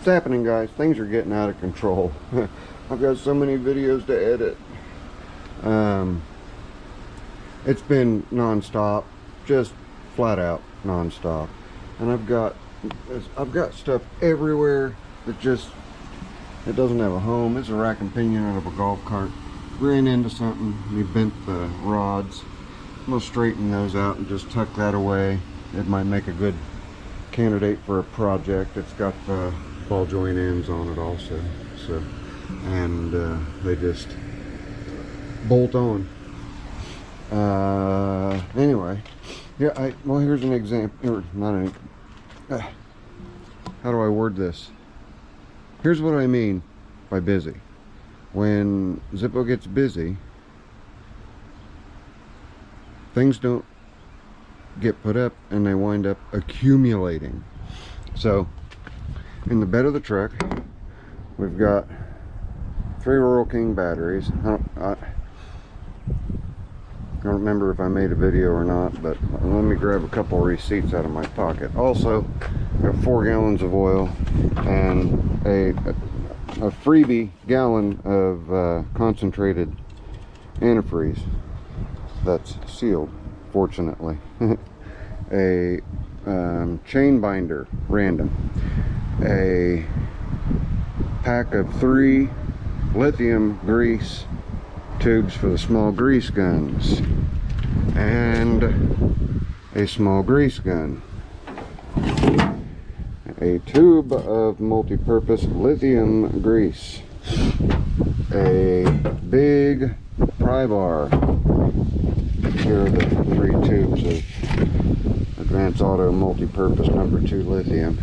What's happening, guys? Things are getting out of control. I've got so many videos to edit. It's been non-stop, just flat out non-stop, and I've got stuff everywhere that just, it doesn't have a home. It's a rack and pinion out of a golf cart. Ran into something, we bent the rods. I'm gonna straighten those out and just tuck that away. It might make a good candidate for a project. It's got the ball joint ends on it also, so, and they just bolt on. Anyway, yeah, well, here's an example, or not an, how do I word this? Here's what I mean by busy. When Zippo gets busy, things don't get put up and they wind up accumulating. So in the bed of the truck, we've got 3 Royal King batteries. I don't remember if I made a video or not, but let me grab a couple of receipts out of my pocket. Also, I have 4 gallons of oil and a freebie gallon of concentrated antifreeze that's sealed, fortunately. A chain binder, random. A pack of 3 lithium grease tubes for the small grease guns, and a small grease gun, a tube of multi-purpose lithium grease, a big pry bar. Here are the 3 tubes of Advanced Auto multi-purpose #2 lithium.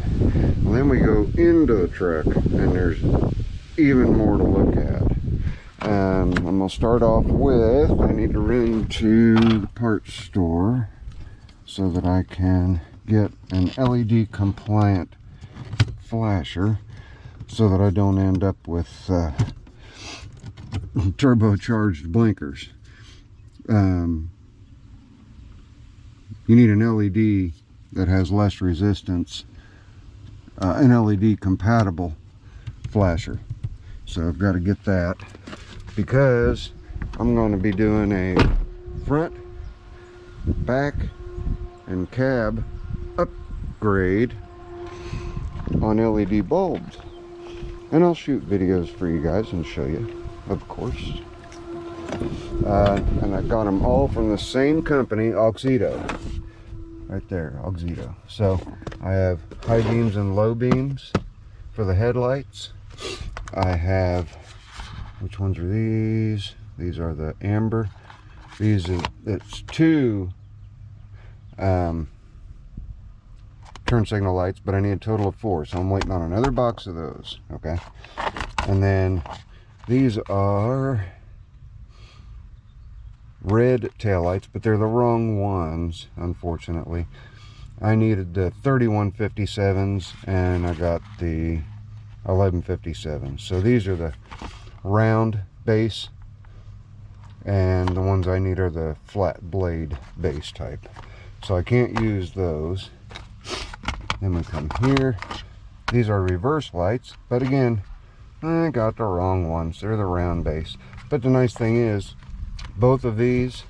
And then we go into the truck and there's even more to look at. I'm going to start off with, I need to run to the parts store so that I can get an LED compliant flasher so that I don't end up with turbocharged blinkers. You need an LED that has less resistance, an LED compatible flasher. So I've got to get that, because I'm going to be doing a front, back, and cab upgrade on LED bulbs. And I'll shoot videos for you guys and show you, of course. And I got them all from the same company, Auxito. Right there, Auxito. So I have high beams and low beams for the headlights. I have, which ones are these? These are the amber. These are, it's 2 turn signal lights, but I need a total of 4, so I'm waiting on another box of those. Okay, and then these are red taillights, but they're the wrong ones, unfortunately. I needed the 3157s and I got the 1157s. So these are the round base, and the ones I need are the flat blade base type. So I can't use those. Then we come here. These are reverse lights, but again, I got the wrong ones. They're the round base. But the nice thing is, both of these,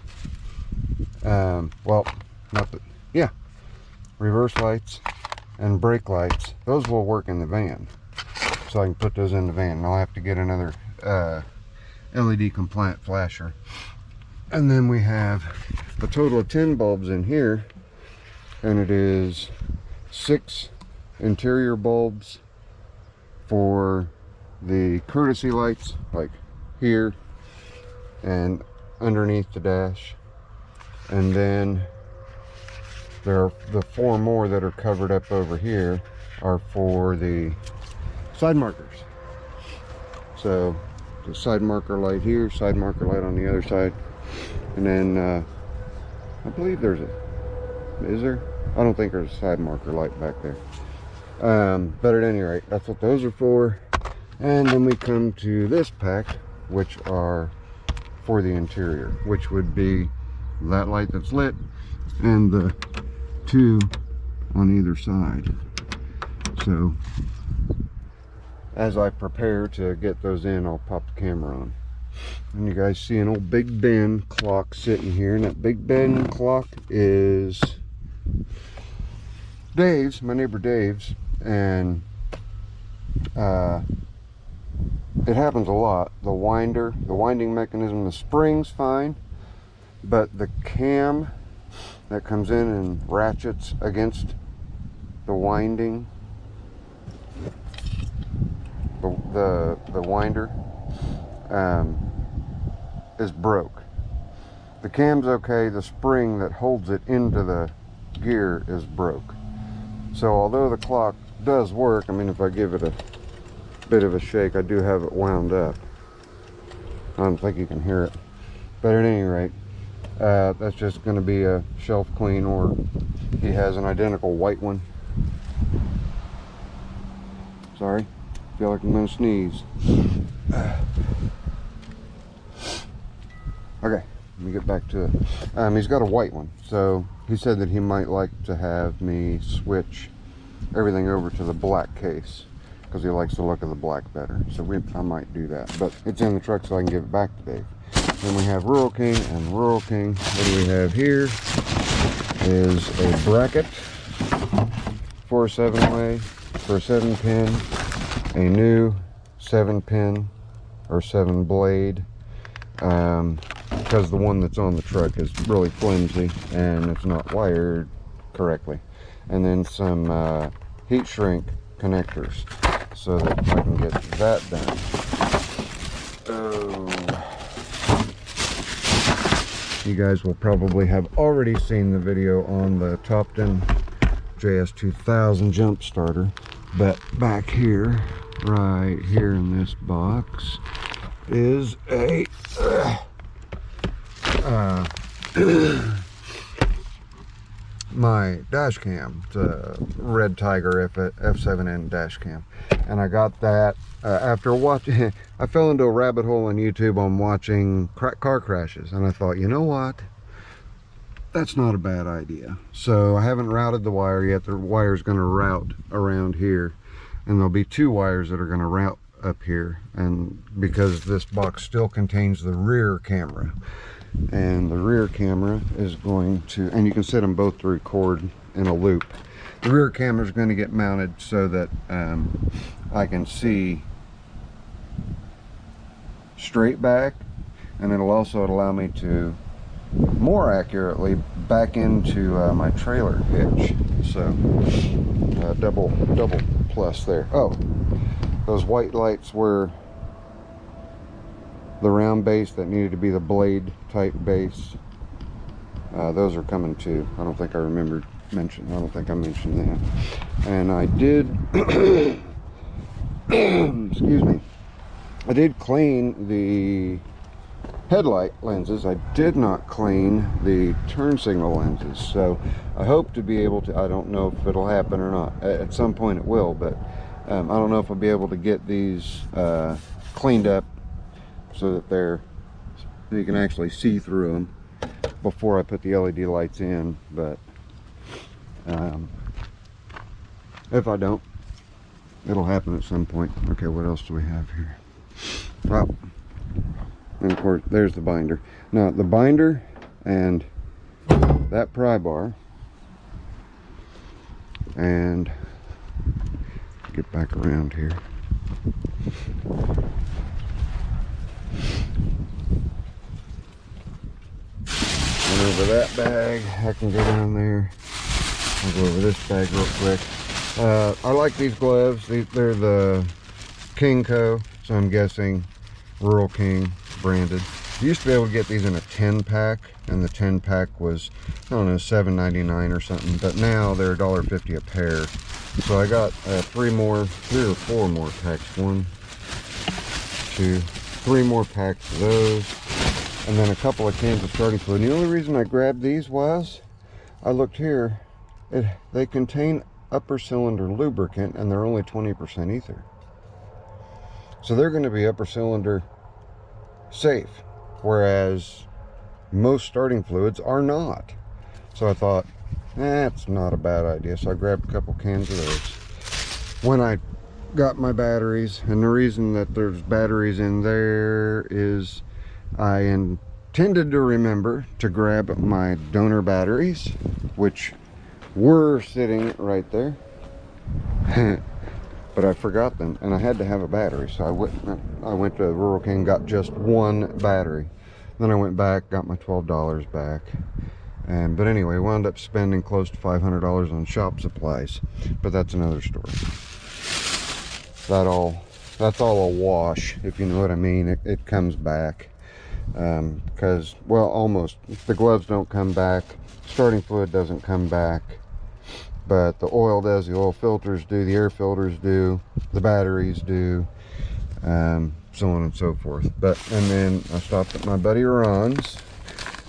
well, not the, yeah, reverse lights and brake lights, those will work in the van. So I can put those in the van. And I'll have to get another LED compliant flasher. And then we have a total of 10 bulbs in here, and it is 6 interior bulbs for the courtesy lights, like here and underneath the dash, and then there are the 4 more that are covered up over here are for the side markers. So the side marker light here, side marker light on the other side, and then I believe there's a, is there? I don't think there's a side marker light back there, but at any rate, that's what those are for. And then we come to this pack, which are for the interior, which would be that light that's lit and the 2 on either side. So as I prepare to get those in, I'll pop the camera on. And you guys see an old Big Ben clock sitting here, and that Big Ben clock is Dave's, my neighbor Dave's, and it happens a lot. The winding mechanism, the spring's fine, but the cam that comes in and ratchets against the winding, the winder, is broke. The cam's okay, the spring that holds it into the gear is broke. So although the clock does work, I mean, if I give it a bit of a shake, I do have it wound up. I don't think you can hear it, but at any rate, that's just going to be a shelf clean, or he has an identical white one. Sorry, feel like I'm going to sneeze. Okay, let me get back to it. He's got a white one, so he said that he might like to have me switch everything over to the black case because he likes the look of the black better. So I might do that, but it's in the truck so I can give it back to Dave. Then we have Rural King and Rural King. What do we have here? Is a bracket for a 7-way, for a 7-pin, a new 7-pin or 7-blade. Because the one that's on the truck is really flimsy and it's not wired correctly. And then some heat shrink connectors so that I can get that done. You guys will probably have already seen the video on the Topton JS2000 jump starter, but back here, right here in this box, is a my dash cam. It's a Red Tiger F7N dash cam, and I got that after watching. I fell into a rabbit hole on YouTube on watching car crashes, and I thought, you know what, that's not a bad idea. So I haven't routed the wire yet. The wire's going to route around here, and there'll be 2 wires that are going to route up here, and because this box still contains the rear camera, and the rear camera is going to, and you can set them both to record in a loop. The rear camera is going to get mounted so that I can see straight back, and it'll also allow me to more accurately back into my trailer hitch. So double plus there. Oh, those white lights were the round base that needed to be the blade type base. Those are coming too. I don't think I mentioned that. And I did excuse me, I did clean the headlight lenses. I did not clean the turn signal lenses, so I hope to be able to, I don't know if it'll happen or not. At some point it will, but I don't know if I'll be able to get these cleaned up so that you can actually see through them before I put the LED lights in. But if I don't, it'll happen at some point. Okay, what else do we have here? Well, and of course there's the binder. Now the binder and that pry bar, and get back around here. And over that bag, I can go down there. I'll go over this bag real quick. I like these gloves. They're the King Co, so I'm guessing Rural King branded. You used to be able to get these in a 10-pack, and the 10-pack was, I don't know, $7.99 or something, but now they're $1.50 a pair. So I got 3 or 4 more packs. 1, 2, 3 more packs of those, and then a couple of cans of starting fluid. And the only reason I grabbed these was, I looked here, they contain upper cylinder lubricant, and they're only 20% ether. So they're going to be upper cylinder safe, whereas most starting fluids are not. So I thought, that's not a bad idea. So I grabbed a couple cans of those. When I got my batteries, and the reason that there's batteries in there is I intended to remember to grab my donor batteries, which were sitting right there. But I forgot them, and I had to have a battery, so I went to Rural King, got just one battery. Then I went back, got my $12 back, but anyway, wound up spending close to $500 on shop supplies. But that's another story. That's all a wash, if you know what I mean. It comes back, because, well, almost. The gloves don't come back, starting fluid doesn't come back, but the oil does. The oil filters do, the air filters do, the batteries do, so on and so forth. And then I stopped at my buddy Ron's,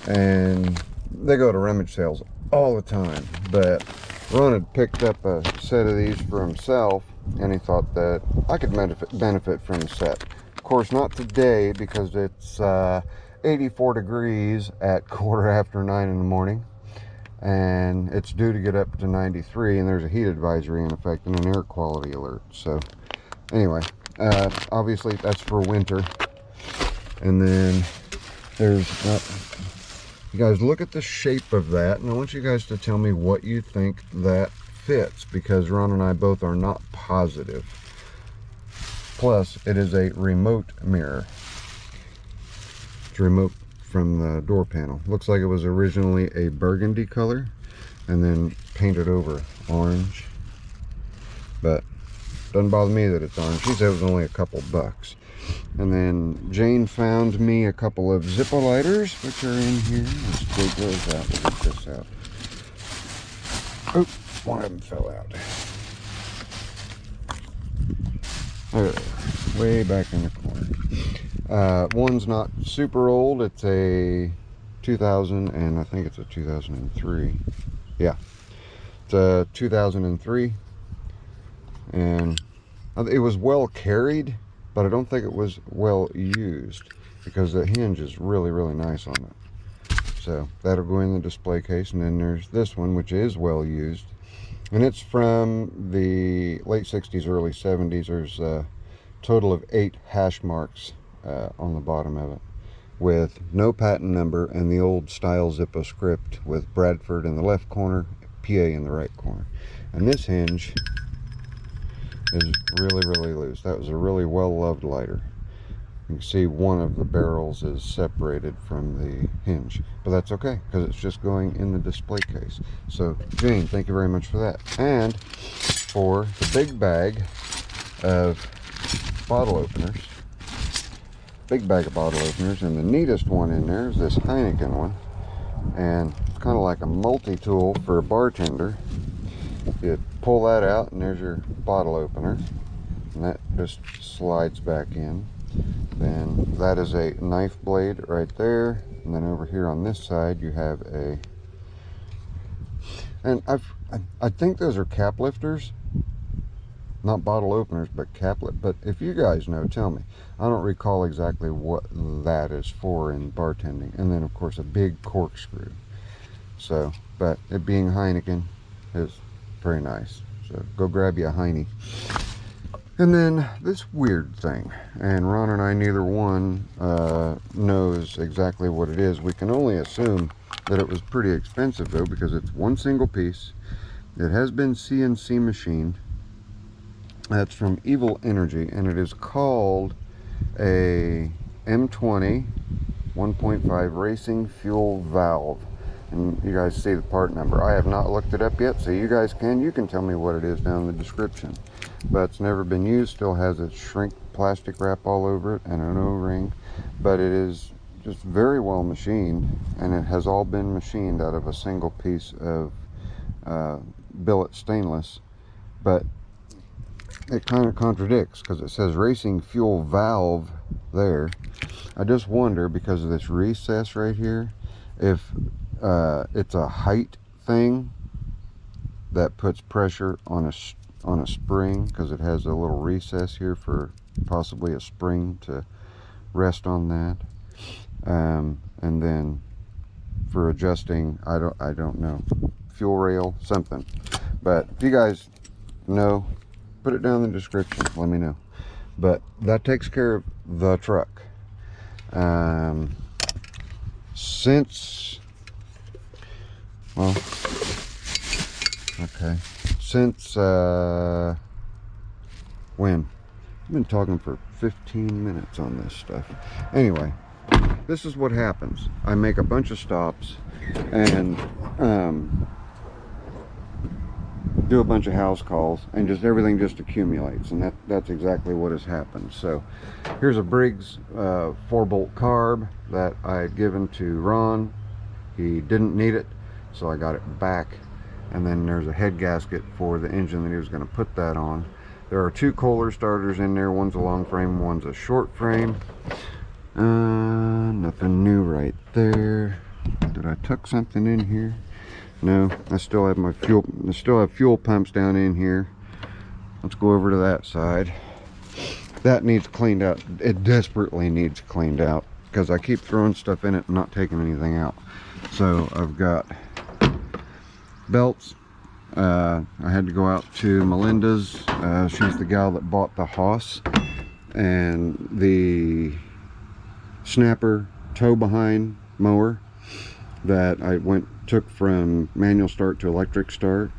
and they go to rummage sales all the time, but Ron had picked up a set of these for himself, and he thought that I could benefit from a set. Of course, not today, because it's 84 degrees at 9:15 in the morning, and it's due to get up to 93, and there's a heat advisory in effect and an air quality alert. So anyway, obviously that's for winter. And then there's you guys look at the shape of that, and I want you guys to tell me what you think that fits, because Ron and I both are not positive. Plus, it is a remote mirror. It's remote from the door panel. Looks like it was originally a burgundy color and then painted over orange, but doesn't bother me that it's orange. She said it was only a couple bucks. And then Jane found me a couple of Zippo lighters, which are in here. Let's take those out. We'll get this out. Oh, one of them fell out. There they are, way back in the corner. One's not super old. It's a 2000, and I think it's a 2003. Yeah, it's a 2003, and it was well carried, but I don't think it was well used, because the hinge is really, really nice on it. So that'll go in the display case. And then there's this one, which is well used, and it's from the late 60s, early 70s. There's a total of 8 hash marks on the bottom of it, with no patent number, and the old style Zippo script with Bradford in the left corner, PA in the right corner. And this hinge is really, really loose. That was a really well-loved lighter. You can see one of the barrels is separated from the hinge, but that's okay, because it's just going in the display case. So Jane, thank you very much for that. And for the big bag of bottle openers, and the neatest one in there is this Heineken one, and it's kind of like a multi-tool for a bartender. You pull that out, and there's your bottle opener, and that just slides back in. Then that is a knife blade right there, and then over here on this side you have I think those are cap lifters, not bottle openers, but cap lift. But if you guys know, tell me. I don't recall exactly what that is for in bartending. And then of course a big corkscrew. So, but it being Heineken is very nice. So go grab you a Heine. And then this weird thing, and Ron and I, neither one knows exactly what it is. We can only assume that it was pretty expensive though, because it's one single piece. It has been CNC machined. That's from Evil Energy, and it is called a M20 1.5 racing fuel valve. And you guys see the part number. I have not looked it up yet, so you guys can tell me what it is down in the description. But it's never been used, still has its shrink plastic wrap all over it and an O-ring, but it is just very well machined, and it has all been machined out of a single piece of billet stainless. But it kind of contradicts, because it says racing fuel valve there. I just wonder, because of this recess right here, if it's a height thing that puts pressure on a spring, because it has a little recess here for possibly a spring to rest on that, and then for adjusting, I don't know, fuel rail, something. But if you guys know, put it down in the description. Let me know. But that takes care of the truck. Since, well, okay, since when? I've been talking for 15 minutes on this stuff. Anyway, this is what happens. I make a bunch of stops and do a bunch of house calls, and just everything just accumulates, and that's exactly what has happened. So here's a Briggs 4-bolt carb that I had given to Ron. He didn't need it, so I got it back. And then there's a head gasket for the engine that he was going to put that on. There are 2 Kohler starters in there. One's a long frame, one's a short frame. Nothing new right there. Did I tuck something in here? No, I still have my fuel. I still have fuel pumps down in here. Let's go over to that side. That needs cleaned out. It desperately needs cleaned out because I keep throwing stuff in it and not taking anything out. So I've got belts. I had to go out to Melinda's. She's the gal that bought the Haas and the snapper tow behind mower that I took from manual start to electric start.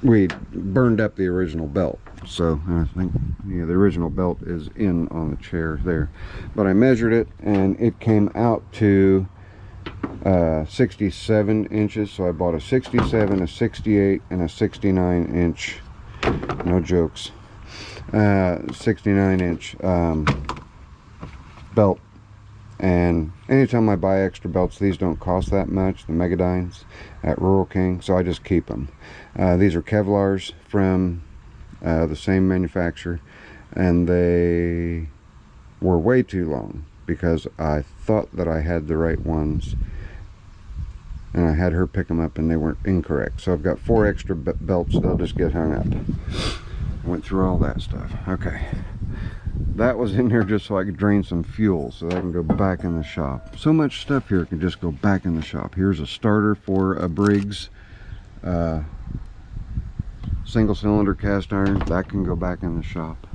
We burned up the original belt, so I think, yeah, the original belt is in on the chair there. But I measured it and it came out to 67 inches. So I bought a 67, a 68, and a 69 inch, no jokes, 69 inch belt. And anytime I buy extra belts, these don't cost that much, the Megadynes at Rural King, so I just keep them. These are Kevlars from the same manufacturer, and they were way too long because I thought that I had the right ones, and I had her pick them up and they weren't incorrect. So I've got 4 extra belts. They'll just get hung up. Went through all that stuff. Okay, that was in there just so I could drain some fuel so that I can go back in the shop. So much stuff here can just go back in the shop. Here's a starter for a Briggs single cylinder cast iron. That can go back in the shop.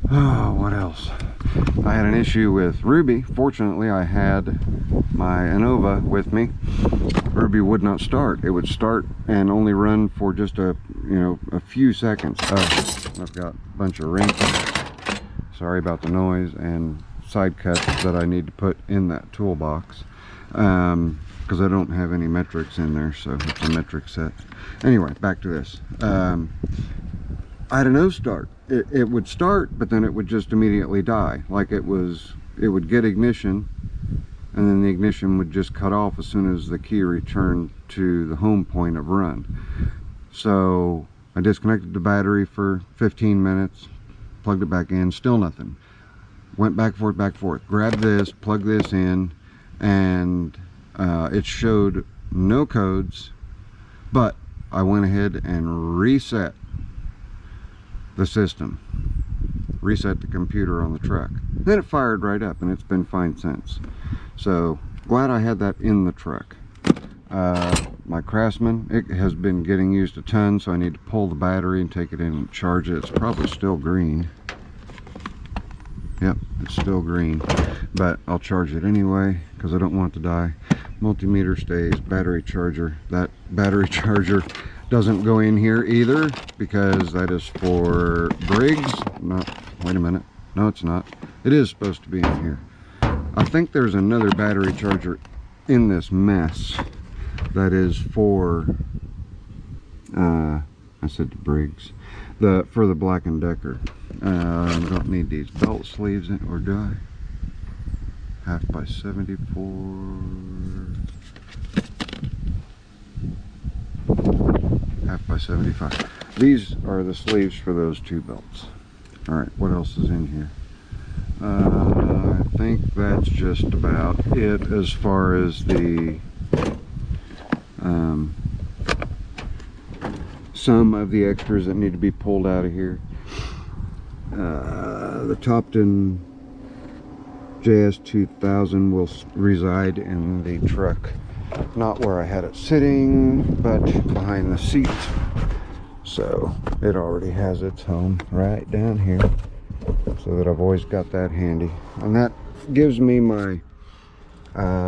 Oh, what else? I had an issue with Ruby. Fortunately, I had my Innova with me. Ruby would not start. It would start and only run for just a few seconds. I've got a bunch of wrenches. Sorry about the noise, and side cuts that I need to put in that toolbox because I don't have any metrics in there, so it's a metric set. Anyway, back to this. I had a no start. It would start, but then it would just immediately die. Like it would get ignition, and then the ignition would just cut off as soon as the key returned to the home point of run. So I disconnected the battery for 15 minutes, plugged it back in, still nothing. Went back and forth, grabbed this, plugged this in, and it showed no codes, but I went ahead and reset the system, reset the computer on the truck. Then it fired right up, and it's been fine since. So glad I had that in the truck. My Craftsman, it has been getting used a ton, so I need to pull the battery and take it in and charge it. It's probably still green. Yep, it's still green, but I'll charge it anyway because I don't want it to die. Multimeter stays, battery charger. That battery charger doesn't go in here either because that is for Briggs. Wait a minute. No, it's not. It is supposed to be in here. I think there's another battery charger in this mess that is for, I said the Briggs, for the Black & Decker. I don't need these belt sleeves in, or do I? 1/2 by 74. 1/2 by 75. These are the sleeves for those 2 belts. Alright, what else is in here? I think that's just about it as far as the some of the extras that need to be pulled out of here. The Topton JS 2000 will reside in the truck, not where I had it sitting, but behind the seat. So it already has its home right down here, so that I've always got that handy. And that gives me my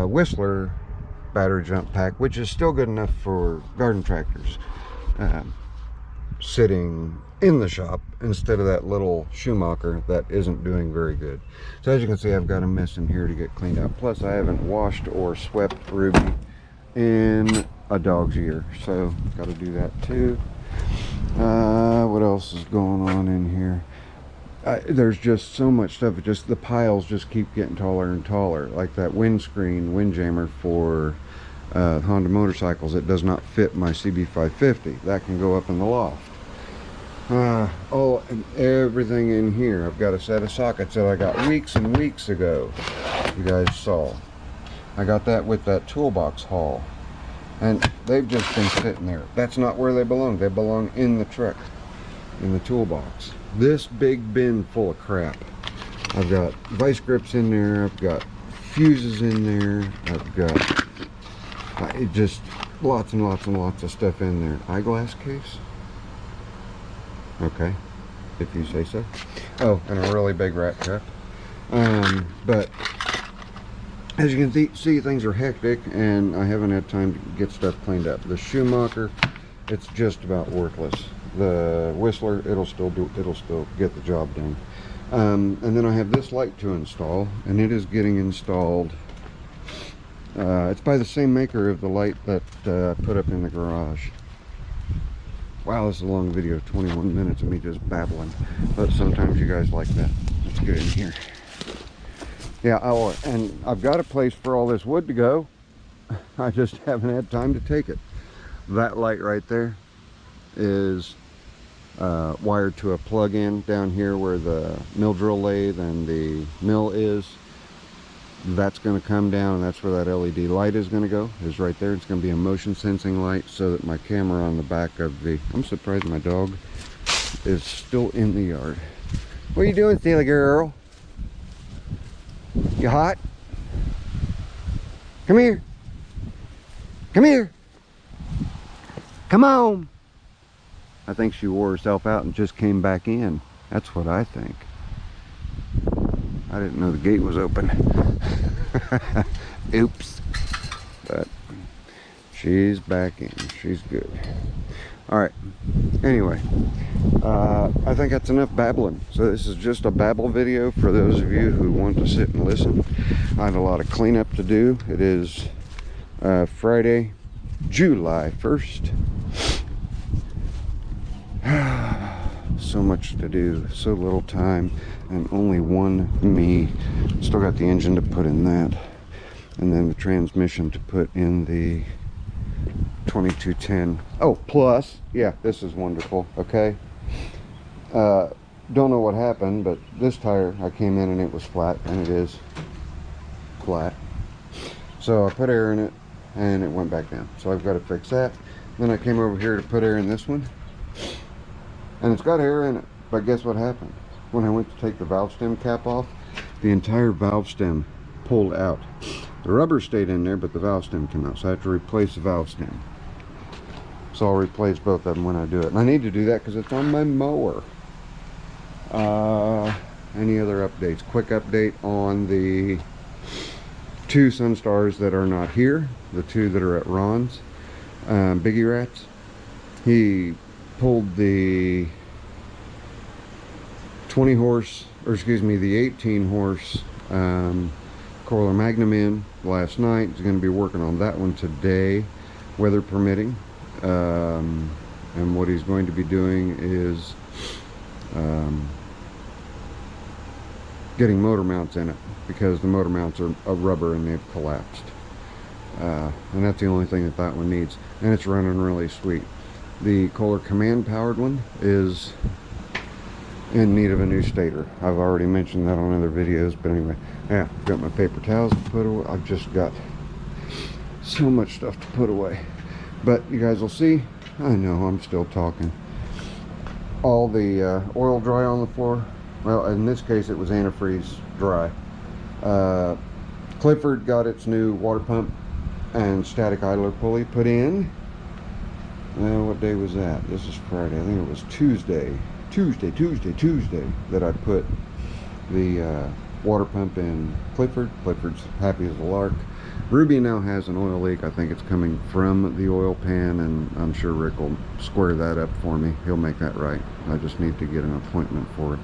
Whistler battery jump pack, which is still good enough for garden tractors, sitting in the shop instead of that little Schumacher that isn't doing very good. So as you can see, I've got a mess in here to get cleaned up. Plus I haven't washed or swept Ruby in a dog's year, so got to do that too. What else is going on in here? There's just so much stuff. The piles just keep getting taller and taller. Like that windscreen windjammer for Honda motorcycles, it does not fit my CB550. That can go up in the loft. Oh, and everything in here. I've got a set of sockets that I got weeks and weeks ago. You guys saw. I got that with that toolbox haul. And they've just been sitting there. That's not where they belong. They belong in the truck, in the toolbox. This big bin full of crap. I've got vice grips in there. I've got fuses in there. I've got just lots and lots and lots of stuff in there. Eyeglass case. Okay, if you say so. Oh, and a really big rat trap. But as you can see, things are hectic, and I haven't had time to get stuff cleaned up. The Schumacher, it's just about worthless. The Whistler, it'll still get the job done. And then I have this light to install, and it is getting installed. It's by the same maker of the light that I put up in the garage. Wow, this is a long video, 21 minutes of me just babbling, but sometimes you guys like that. Let's get in here. Yeah, and I've got a place for all this wood to go. I just haven't had time to take it. That light right there is wired to a plug-in down here where the mill drill lathe and the mill is. That's going to come down, and that's where that LED light is going to go, is right there. It's going to be a motion sensing light so that my camera on the back of the... I'm surprised my dog is still in the yard. What are you doing, Steely girl? You hot? Come here. Come here. Come on. I think she wore herself out and just came back in. That's what I think. I didn't know the gate was open. Oops. But she's back in. She's good. Alright. Anyway. I think that's enough babbling. So this is just a babble video for those of you who want to sit and listen. I have a lot of cleanup to do. It is Friday, July 1st. So much to do, so little time, and only one me. Still got the engine to put in that, and then the transmission to put in the 2210. Oh, plus, yeah, this is wonderful. Okay, don't know what happened, but this tire, I came in and it was flat, and it is flat. So I put air in it, and it went back down. So I've got to fix that. Then I came over here to put air in this one. And it's got air in it, but guess what happened? When I went to take the valve stem cap off, the entire valve stem pulled out. The rubber stayed in there, but the valve stem came out, so I have to replace the valve stem. So I'll replace both of them when I do it. And I need to do that because it's on my mower. Any other updates? Quick update on the 2 Sunstars that are not here, the 2 that are at Ron's. Biggie Rats. He pulled the 20 horse, or excuse me, the 18 horse Corolla Magnum in last night. He's going to be working on that one today, weather permitting. And what he's going to be doing is getting motor mounts in it, because the motor mounts are rubber and they've collapsed. And that's the only thing that one needs, and it's running really sweet. The Kohler Command powered one is in need of a new stator. I've already mentioned that on other videos, but anyway, yeah, got my paper towels to put away. I've just got so much stuff to put away, but you guys will see. I know I'm still talking. All the oil dry on the floor. Well, in this case it was antifreeze dry. Clifford got its new water pump and static idler pulley put in. What day was that? This is Friday. I think it was Tuesday that I put the water pump in Clifford. Clifford's happy as a lark. Ruby now has an oil leak. I think it's coming from the oil pan, and I'm sure Rick will square that up for me. He'll make that right. I just need to get an appointment for it.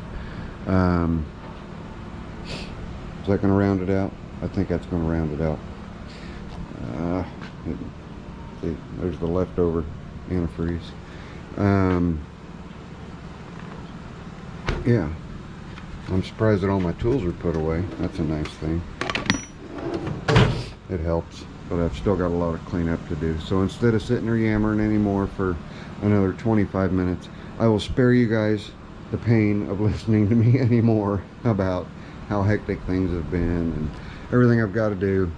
Is that going to round it out? I think that's going to round it out. See, there's the leftover antifreeze. Yeah, I'm surprised that all my tools are put away. That's a nice thing. It helps, but I've still got a lot of cleanup to do. So instead of sitting there yammering anymore for another 25 minutes, I will spare you guys the pain of listening to me anymore about how hectic things have been and everything I've got to do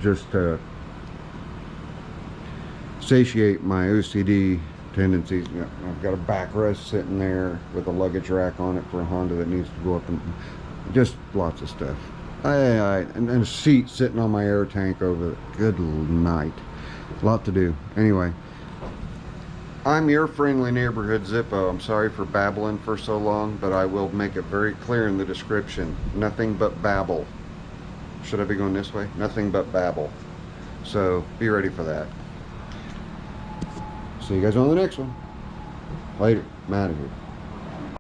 just to satiate my OCD tendencies. You know, I've got a backrest sitting there with a luggage rack on it for a Honda that needs to go up, and just lots of stuff. And a seat sitting on my air tank over it. Good night. A lot to do. Anyway, I'm your friendly neighborhood Zippo. I'm sorry for babbling for so long, but I will make it very clear in the description. Nothing but babble. Should I be going this way? Nothing but babble. So be ready for that. See you guys on the next one. Later. I'm out of here.